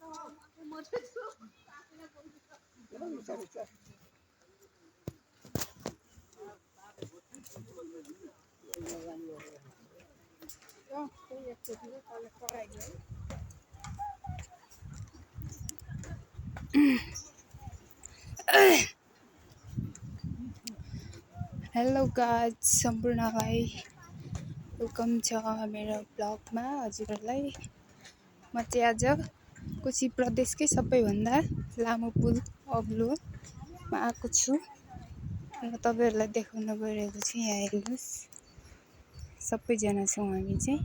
Hello guys, सम्पूर्णलाई welcome छ मेरो ब्लगमा। हजुरहरूलाई म चाहिँ आज कोशी प्रदेशकै सबैभन्दा लामो पुल अग्लोमा आएको छु र तपाईँहरूलाई देखाउन गइरहेको छु। यहाँ हेर्नुहोस्, सबैजना छौँ हामी चाहिँ।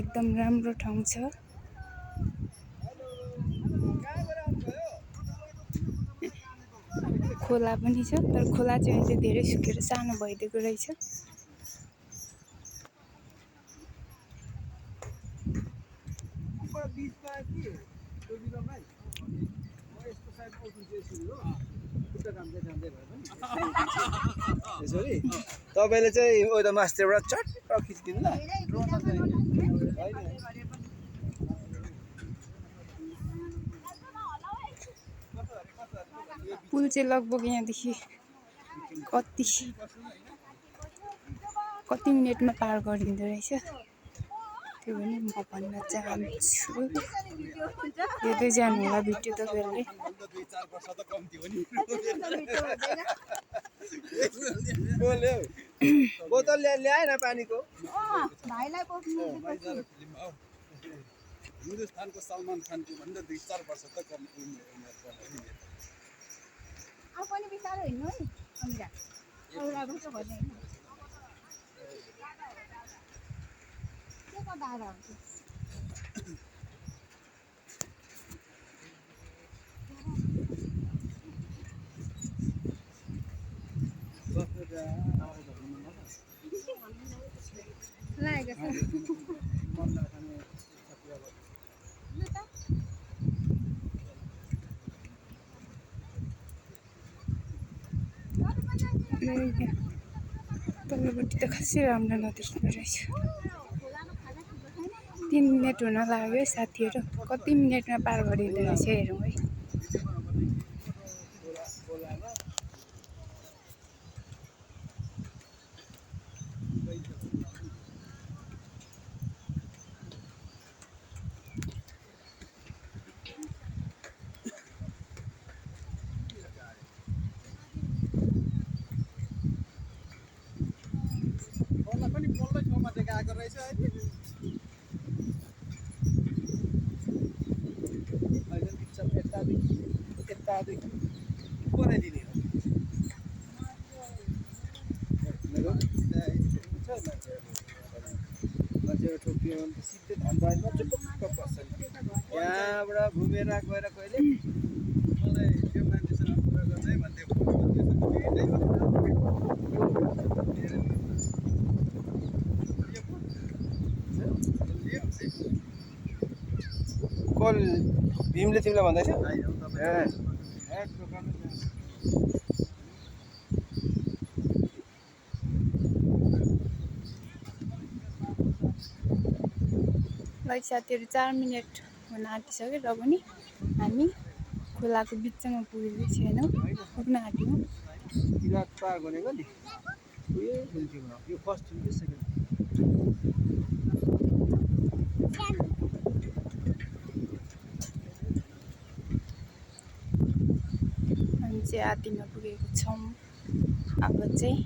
एकदम राम्रो ठाउँ छ। खोला पनि छ, तर खोला चाहिँ अहिले धेरै सुकेर सानो भइदिएको रहेछ। तपाईले चाहिँ ओइ मास्टरबाट चट्ट खिच्दिनु ल। पुल चाहिँ लगभग यहाँदेखि कति मिनटमा पार गरिँदो रहेछ, त्यो पनि म भन्न चाहन्छु। हेर्दै जानु होला भिडियो तपाईँहरूले। बोतल ल्याएन पानीको। हिन्दुस्तानको सलमान खानको भन्दा 2-4 वर्ष त कम उमेर पर्छ। पनि बिचारो हिँड्नु है अमिरा एउटा मात्र भन्ने हैन के गर्दा आएर हुन्छ। लागेको तल्लोपट्टि त खासै राम्रो नदेख्दो रहेछ। 3 मिनट हुन लाग्यो साथीहरू। कति मिनटमा पार गरिँदो रहेछ हेरौँ है। पनि बोल्दै ठाउँमा देखाएको रहेछ अहिले पिक्चर यतादेखि बनाइदिने हो। मान्छेहरू ठोकियो भने त सिधै धनबादमा चुपक्क पर्छ। यहाँबाट घुमेर गएर कहिले मलाई त्यो मान्छेसँग कुरा गर्दै भन्दै कल भीमले तिमीलाई भन्दै थियो। ल साथीहरू, 4 मिनट हुन आँटिसक्यो र पनि हामी खोलाको बिचमा पुगेको छैनौँ, पुग्न आँट्यौँ। तिनीहरू पार भनेको नि यो फर्स्ट थियो, सेकेन्ड हामी चाहिँ आदिमा पुगेको छौँ। अब चाहिँ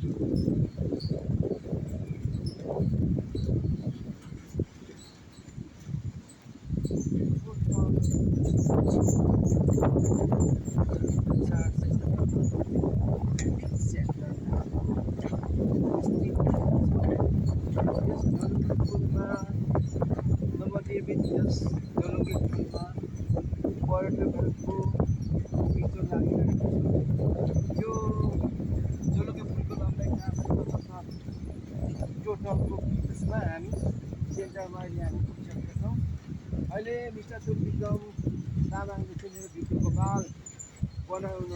पर्यटकहरूको भिडियो लागिरहेको छ। यो जोलुके पुलको लम्बाइ 4 टोटलको बिचमा हामी सेन्टरमा अहिले हामी पुगिसकेका छौँ। अहिले मिस्टर तुलविक्रम तामाङले चाहिँ मेरो भिडियोको बाल बनाउन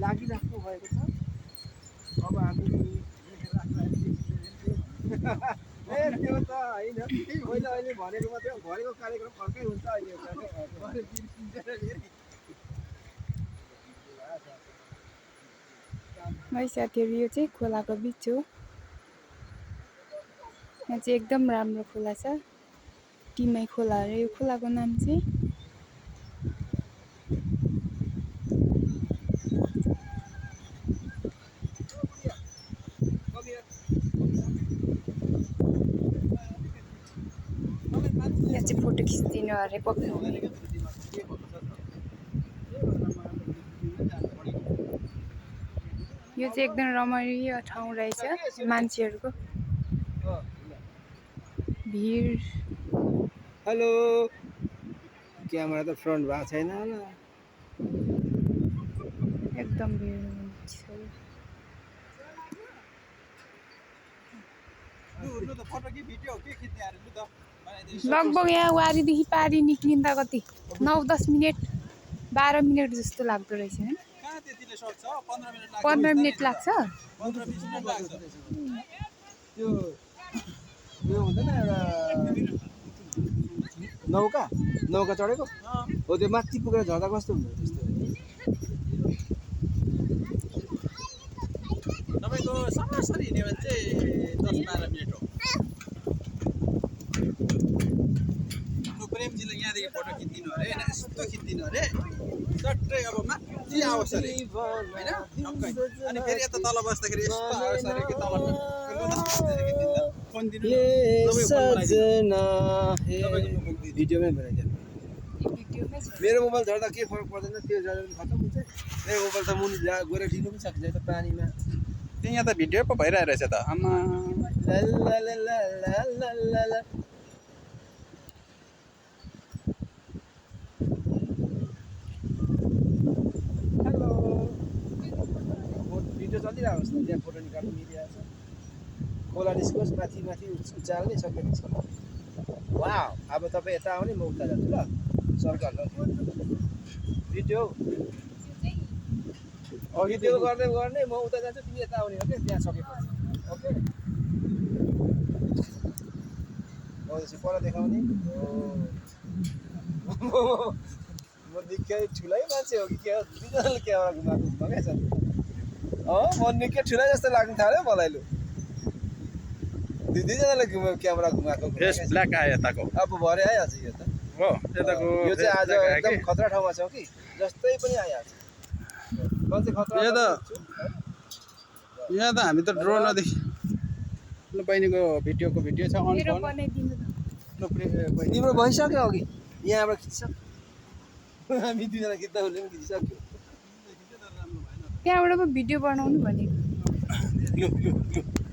लागिराख्नु भएको छ। अब हामी त्यो त होइन मैले अहिले भनेको मात्रै भनेको कार्यक्रम अर्कै हुन्छ अहिले है साथीहरू यो चाहिँ खोलाको बिच हो। यहाँ चाहिँ एकदम राम्रो खोला छ, टिमाई खोला अरे यो खोलाको नाम चाहिँ। यहाँ चाहिँ फोटो खिच्दिनु अरे पक्नु। यो चाहिँ एकदम रमणीय ठाउँ रहेछ, मान्छेहरूको भिड। हेलो क्यामेरा त फ्रन्ट भएको छैन होला। एकदम भिड हुन्छ। लगभग यहाँ वारीदेखि पारी निक्लिँदा कति 9-10 मिनट 12 मिनट जस्तो लाग्दो रहेछ हैन? 15 मिनट लाग्छ। त्यो यो हुँदैन एउटा नौका चढेको हो, त्यो माथि पुगेर झर्दा कस्तो हुन्छ त्यस्तो। तपाईँको सरासरी हिँड्यो भने चाहिँ 10-12 मिनट हो। प्रेमजीले यहाँदेखि फोटो खिचिदिनु अरे, यस्तो खिचिदिनु अरे चट्टै अब माथि आओस् अरे होइन टक्कै। अनि फेरि यता तल बस्दाखेरि यस्तो आओस् अरे कि तल फोन दिनु भिडियोमै बनाइदियो। भिडियोमै छ। मेरो मोबाइल झर्दा के फरक पर्दैन, त्यो झर्दा पनि खतम हुन्छ। मेरो मोबाइल त मुनि गएर लिनु पनि सकिन्छ त पानीमा। यहाँ त भिडियो पो भइरहेको रहेछ त। आमा हेलो भिडियो चलिरहेको छ, त्यहाँ फोटो निकाल्नु मिलिरहेको छ। खोला निस्कोस् माथि माथि उचाल्ने सकेपछि। वाह, अब तपाईँ यता आउने म उता जान्छु ल। सरकार ल भिडियो अघि त्यो गर्ने म उता जान्छु, तिमी यता आउने ओके, त्यहाँ सकेपछि ओके। पर देखाउने म निकै ठुलै मान्छे हो कि के हो, दुईजनाले क्यामेरा घुमाएको क्या छ। म निकै ठुलै जस्तो लाग्नु थाल्यो मलाई। लु दुईजनाले क्यामेरा घुमाएको फेस ब्ल्याक आयो यताको। अब भरे आइहाल्छ यो त हो यताको। यो चाहिँ आज एकदम खतरा ठाउँमा छौँ कि जस्तै पनि आइहाल्छ। यहाँ त हामी त ड्रोन नदेखि ल बहिनीको भिडियो छ अन मेरो फोन। बनाइदिनु त। तिम्रो भइसक्यो अघि, यहाँबाट खिचिसक्यो। हामी दुईजना खिच्दा उसले पनि खिचिसक्यो। त्यहाँबाट पो भिडियो बनाउनु भनेको। लु